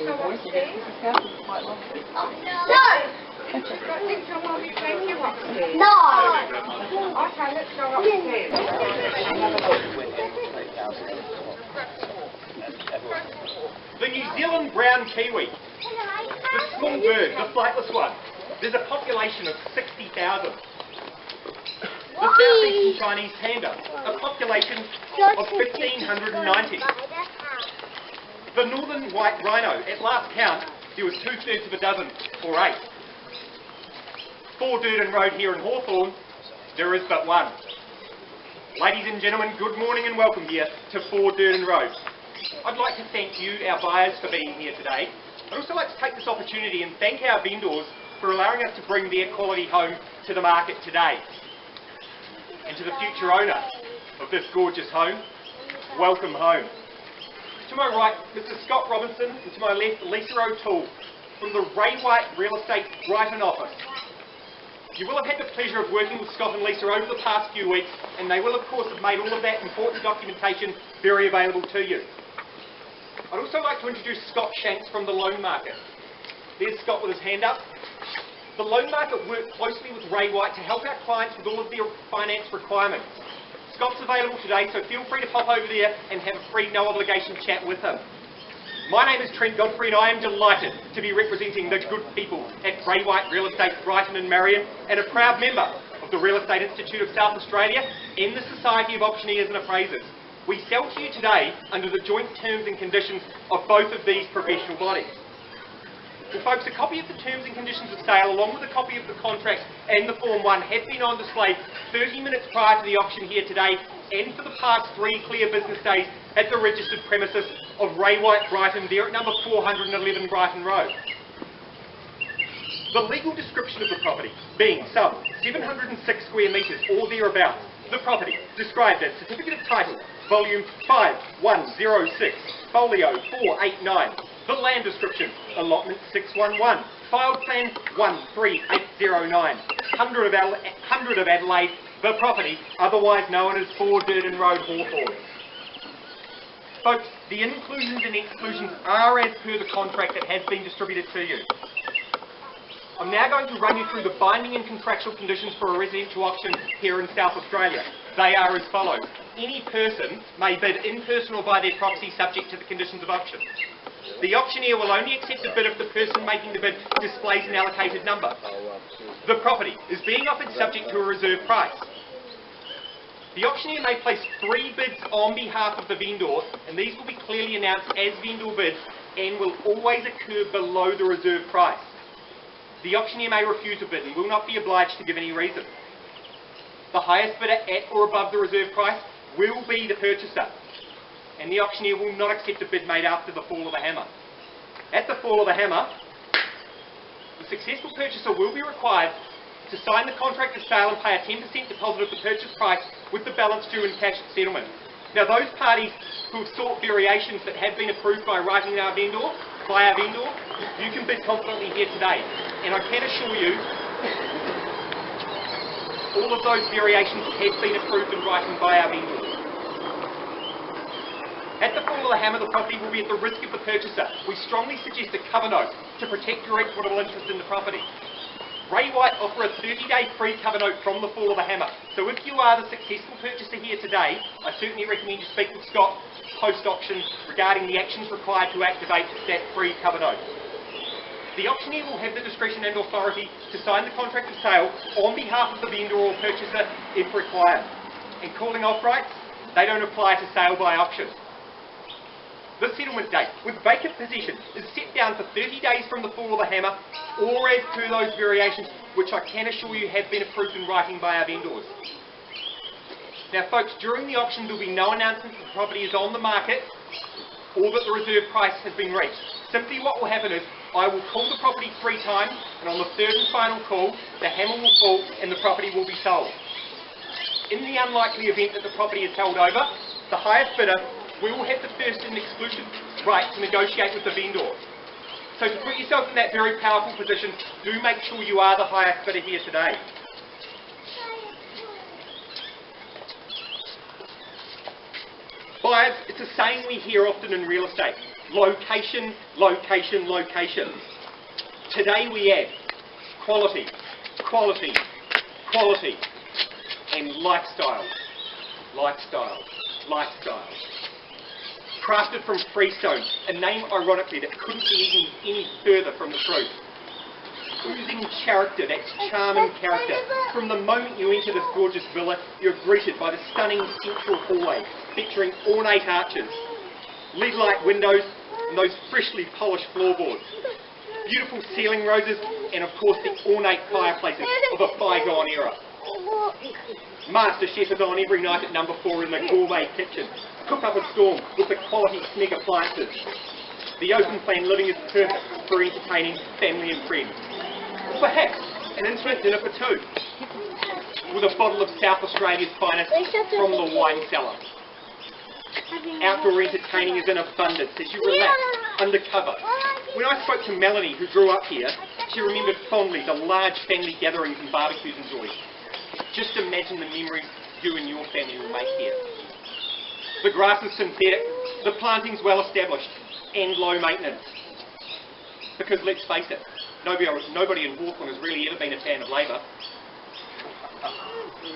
go upstairs? No! Don't think I want to take you upstairs? No! Okay, let's go upstairs. The New Zealand brown kiwi, the small bird, the flightless one. There's a population of 60,000. The southeastern Chinese panda, a population of 1,590. The northern white rhino, at last count, there was 2/3 of a dozen, or 8. For Durdin Road here in Hawthorn, there is but one. Ladies and gentlemen, good morning and welcome here to 4 Durdin Road. I'd like to thank you, our buyers, for being here today. I'd also like to take this opportunity and thank our vendors for allowing us to bring their quality home to the market today. And to the future owner of this gorgeous home, welcome home. To my right, Mr. Scott Robinson, and to my left, Lisa O'Toole from the Ray White Real Estate Brighton office. You will have had the pleasure of working with Scott and Lisa over the past few weeks, and they will of course have made all of that important documentation very available to you. I'd also like to introduce Scott Shanks from the loan market. There's Scott with his hand up. The loan market work closely with Ray White to help our clients with all of their finance requirements. Scott's available today, so feel free to pop over there and have a free, no obligation chat with him. My name is Trent, Godfrey, and I am delighted to be representing the good people at Ray White Real Estate Brighton and Marion, and a proud member of the Real Estate Institute of South Australia and the Society of Auctioneers and Appraisers. We sell to you today under the joint terms and conditions of both of these professional bodies. Well folks, a copy of the terms and conditions of sale along with a copy of the contract and the Form 1 have been on display 30 minutes prior to the auction here today and for the past 3 clear business days at the registered premises of Ray White Brighton there at number 411 Brighton Road. The legal description of the property being some 706 square metres or thereabouts. The property described as Certificate of Title, Volume 5106, Folio 489. The land description, Allotment 611, Filed Plan 13809, 100 of Adelaide, the property, otherwise known as 4 Durdin Road, Hawthorn. Folks, the inclusions and exclusions are as per the contract that has been distributed to you. I'm now going to run you through the binding and contractual conditions for a residential auction here in South Australia. They are as follows. Any person may bid in person or by their proxy subject to the conditions of auction. The auctioneer will only accept a bid if the person making the bid displays an allocated number. The property is being offered subject to a reserve price. The auctioneer may place 3 bids on behalf of the vendor, and these will be clearly announced as vendor bids and will always occur below the reserve price. The auctioneer may refuse a bid and will not be obliged to give any reason. The highest bidder at or above the reserve price will be the purchaser, and the auctioneer will not accept a bid made after the fall of a hammer. At the fall of a hammer, the successful purchaser will be required to sign the contract of sale and pay a 10% deposit of the purchase price with the balance due in cash at settlement. Now those parties who have sought variations that have been approved by writing our vendor, you can bid confidently here today. And I can assure you, all of those variations have been approved in writing by our vendors. At the fall of the hammer, the property will be at the risk of the purchaser. We strongly suggest a cover note to protect your equitable interest in the property. Ray White offer a 30-day free cover note from the fall of the hammer. So if you are the successful purchaser here today, I certainly recommend you speak with Scott post-auction regarding the actions required to activate that free cover note. The auctioneer will have the discretion and authority to sign the contract of sale on behalf of the vendor or purchaser if required. And calling off rights, they don't apply to sale by auction. The settlement date with vacant possession is set down for 30 days from the fall of the hammer or as per those variations which I can assure you have been approved in writing by our vendors. Now folks, during the auction there will be no announcement that the property is on the market or that the reserve price has been reached. Simply what will happen is I will call the property 3 times, and on the 3rd and final call the hammer will fall and the property will be sold. In the unlikely event that the property is held over, the highest bidder will have the first and exclusive right to negotiate with the vendor. So to put yourself in that very powerful position, do make sure you are the highest bidder here today. Buyers, it's a saying we hear often in real estate. Location, location, location. Today we add quality, quality, quality, and lifestyle, lifestyle, lifestyle. Crafted from freestone, a name ironically that couldn't be any further from the truth. Oozing character, that's charm and character. From the moment you enter this gorgeous villa, you're greeted by the stunning central hallway, featuring ornate arches, LED-light windows, and those freshly polished floorboards. Beautiful ceiling roses, and of course the ornate fireplaces of a bygone era. Master Chef is on every night at number 4 in the gourmet kitchen. Cook up a storm with the quality Sneg appliances. The open plan living is perfect for entertaining family and friends. Or perhaps an intimate dinner for 2, with a bottle of South Australia's finest from the wine cellar. Outdoor entertaining is in abundance as you relax undercover. When I spoke to Melanie, who grew up here, she remembered fondly the large family gatherings and barbecues enjoyed. Just imagine the memories you and your family will make here. The grass is synthetic, the planting's well established, and low maintenance. Because let's face it, nobody in Hawthorn has really ever been a fan of labour.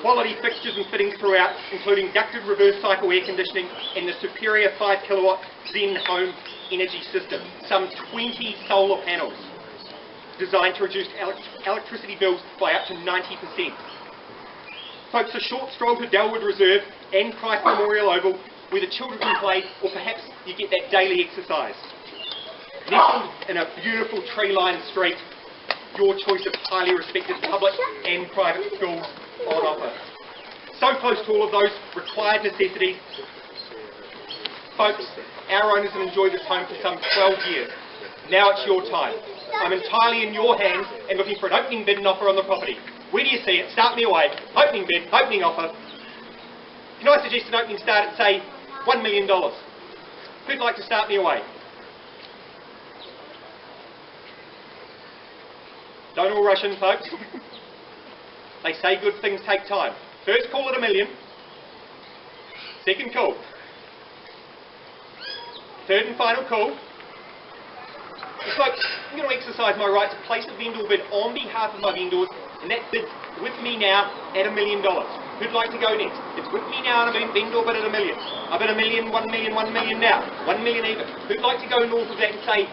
Quality fixtures and fittings throughout, including ducted reverse cycle air conditioning and the superior 5 kilowatt Zen home energy system. Some 20 solar panels designed to reduce electricity bills by up to 90%. Folks, a short stroll to Delwood Reserve and Christ Memorial Oval where the children can play, or perhaps you get that daily exercise. Nestled in a beautiful tree-lined street, your choice of highly respected public and private schools on offer. So close to all of those required necessities. Folks, our owners have enjoyed this home for some 12 years. Now it's your time. I'm entirely in your hands and looking for an opening bid and offer on the property. Where do you see it? Start me away. Opening bid, opening offer. Can I suggest an opening start at, say, $1 million? Who'd like to start me away? Don't all rush in, folks. They say good things take time. First call at $1 million. Second call. Third and final call. So, folks, I'm going to exercise my right to place a vendor bid on behalf of my vendors, and that bid's with me now at $1 million. Who'd like to go next? It's with me now and a vendor bid at $1 million. I bid $1 million, $1 million, $1 million now. $1 million even. Who'd like to go north of that and say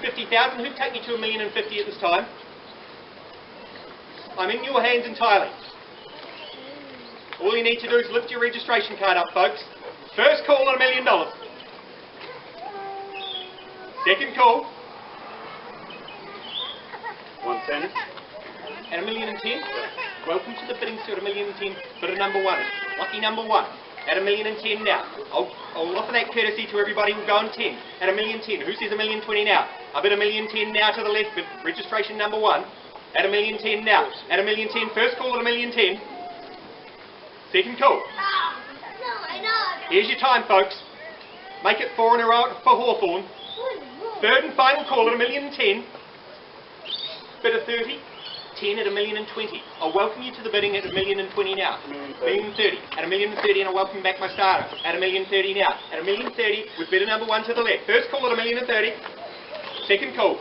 50,000? Who'd take me to $1,050,000 at this time? I'm in your hands entirely. All you need to do is lift your registration card up, folks. First call at $1 million. Second call. 110. At $1,010,000. Welcome to the bidding suit at $1,010,000. Bidder number 1. Lucky number 1. At $1,010,000 now. I'll offer that courtesy to everybody who'll go on 10. At $1,010,000. Who says $1,020,000 now? I bid $1,010,000 now to the left. Bid registration number 1. At $1,010,000 now. At $1,010,000. First call at $1,010,000. Second call. Here's your time, folks. Make it 4 in a row for Hawthorn. Third and final call at $1,010,000. Bid of 30. 10 at $1,020,000. I'll welcome you to the bidding at $1,020,000 now. $1,030,000. At $1,030,000, and I'll welcome back my starter. At $1,030,000 now. At $1,030,000 with bidder number 1 to the left. First call at $1,030,000. Second call.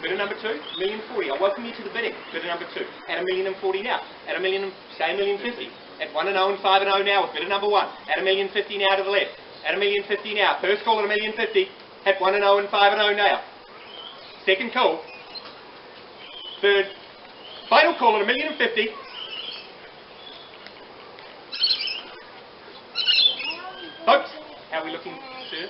Bidder number 2, $1,040,000. I'll welcome you to the bidding. Bidder number 2 at $1,040,000 now. At say $1,050,000. At 1 and 0 and 5 and 0 now with bidder number 1. At $1,050,000 now to the left. At $1,050,000 now. First call at $1,050,000. At 1 and 0 and 5 and 0 now. Second call. Third. Final call at $1,050,000. Folks, how are we looking, sir?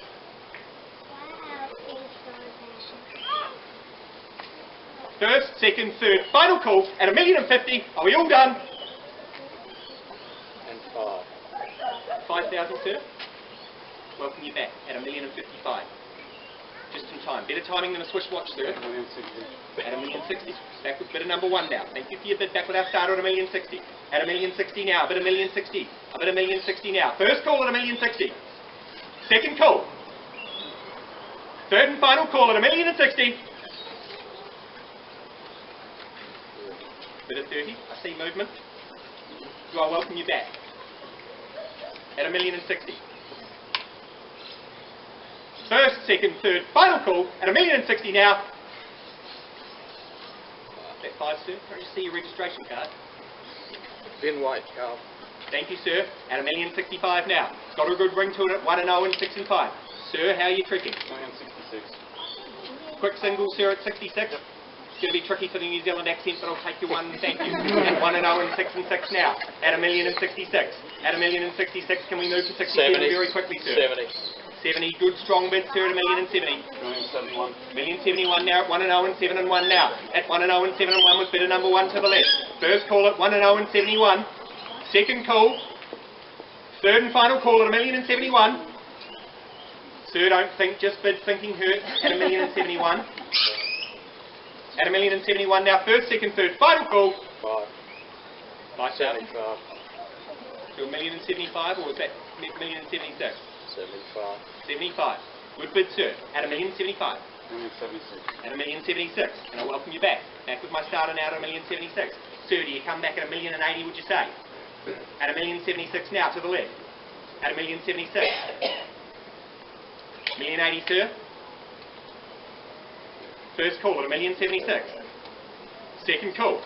First, second, third, final call at $1,050,000. Are we all done? And 5. 5,000, sir. Welcome you back at $1,055,000. Just in time. Better timing than a Swiss watch, sir. At $1,060,000. Back with bidder number 1 now. Thank you for your bid. Back with our starter at $1,060,000. At $1,060,000 now. Bid $1,060,000. I bid $1,060,000 now. First call at $1,060,000. Second call. Third and final call at $1,060,000. Bid at 30. I see movement. Do I welcome you back? At $1,060,000. First, second, third, final call at $1,060,000 now. That 5, sir. Can I just see your registration card? Ben White, Carl. Thank you, sir. At $1,065,000 now. It's got a good ring to it at 1-0 and 6 and 5. Sir, how are you tricking? $1,066,000. Quick single, sir, at 66. It's going to be tricky for the New Zealand accent, but I'll take your one. Thank you. At 1-0 and 6 and 6 now. At $1,066,000. At $1,066,000, can we move to 67 very quickly, sir? 70. Good, strong bid, sir, at $1,070,000. $1,071,000 now at 1-0 and 7 and 1 now. At 1-0 and 7 and 1 with bidder number 1 to the left. First call at 1-0 and 71. Second call. Third and final call at $1,071,000. Sir, don't think, just bid thinking hurt at $1,071,000. At $1,071,000 now. First, second, third, final call. 75. To $1,075,000 or was that $1,076,000? 75. Good bid, sir. At $1,075,000. At $1,076,000. And I welcome you back. Back with my starter now at $1,076,000. Sir, do you come back at $1,080,000, would you say? At $1,076,000 now to the left. At $1,076,000. $1,080,000, sir. First call at $1,076,000. Second call.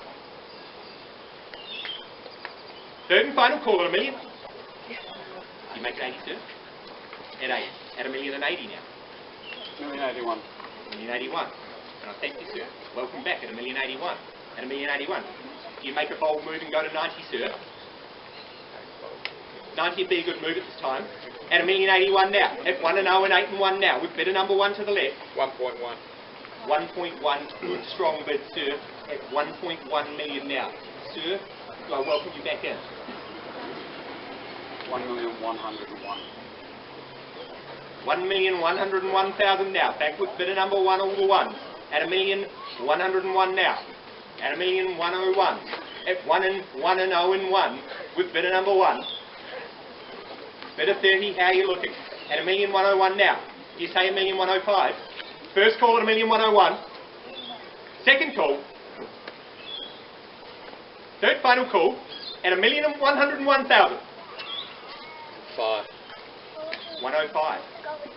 Third and final call at $1 million. You make it 80, sir. At 8. At $1,080,000 now. $1,081,000. $1,081,000. And I thank you, sir. Welcome back at $1,081,000. At $1,081,000. You make a bold move and go to 90, sir. 90 would be a good move at this time. At $1,081,000 now. At 1-0 and 8 and 1 now. With bidder number 1 to the left. 1.1. 1.1. Good strong bid, sir. At $1.1 million now. Sir, I welcome you back in. 1,101,000. 1,101,000 now. Back with bidder number 1, all the ones. At $1,101,000 now. At $1,101,000. At 1 and 0 and 1 with bidder number 1. Bidder 30, how are you looking? At $1,101,000 now. You say $1,105,000. First call at $1,101,000. Second call. Third final call at $1,101,000. 5. 105.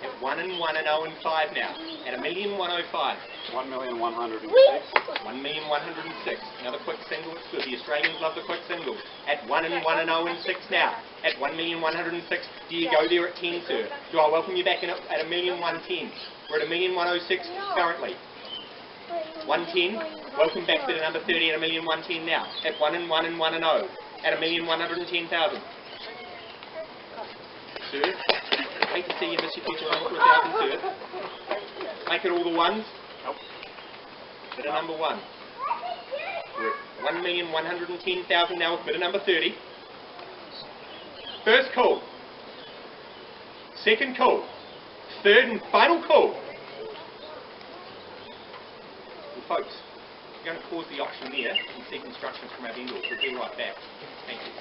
At 1 and 1 and 0 and 5 now. At $1,105,000. 1,106,000. 1,106,000. Another quick single. It's good. The Australians love the quick singles. At 1 and 1 and 0 and 6 now. At 1,106,000. Do you go there at 10, sir? Do I welcome you back in at $1,110,000? We're at $1,106,000 currently. 110. Welcome back to the number 30 at $1,110,000 now. At 1 and 1 and 1 and 0. At $1,110,000. Sir, wait to see you miss your future home for $1,000, sir. Make it all the ones. Nope. Bidder number 1. We're at $1,110,000 now with bidder number 30. First call. Second call. Third and final call. Well, folks, we're going to pause the auction there and seek instructions from our vendors. We'll be right back. Thank you.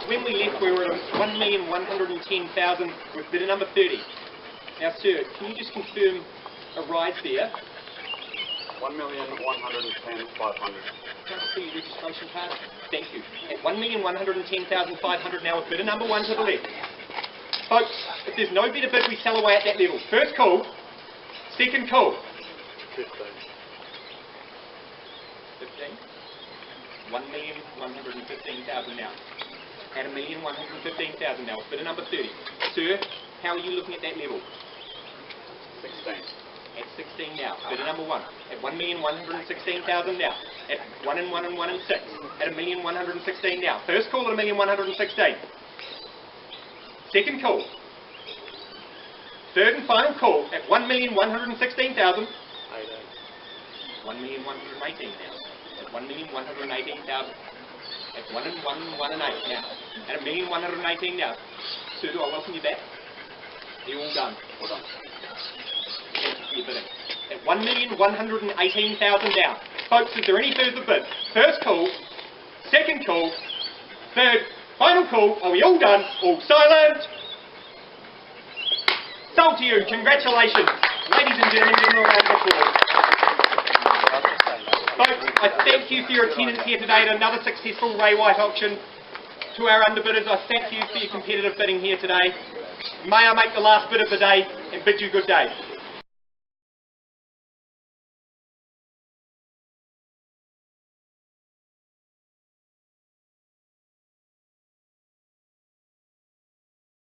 When we left, we were at $1,110,000 with bidder number 30. Now, sir, can you just confirm a rise there? 1,110,500. Can I see your registration card? Thank you. At $1,110,500 now with bidder number 1 to the left. Folks, if there's no better bid, we sell away at that level. First call. Second call. 15. 15. 1,115,000 now. At $1,115,000 now with bidder number 30. Sir, how are you looking at that level? 16. At 16 now. Bidder number 1. At $1,116,000 now. At 1 and 1 and 1 and 6. At $1,116,000 now. First call at $1,116,000. Second call. Third and final call at $1,116,000. 18. 1,118 now. At 1,118,000. At 1 and 1 and 1 and 8 now. At $1,118,000 now. Sir, do I welcome you back? You're all done. Well done. Thank you for your bidding. At $1,118,000 down. Folks, is there any further bid? First call, second call, third, final call. Are we all done? All silent? Sold to you. Congratulations. Ladies and gentlemen, give them a round of applause. Folks, I thank you for your attendance here today at another successful Ray White auction. To our underbidders, I thank you for your competitive bidding here today. May I make the last bid of the day and bid you good day.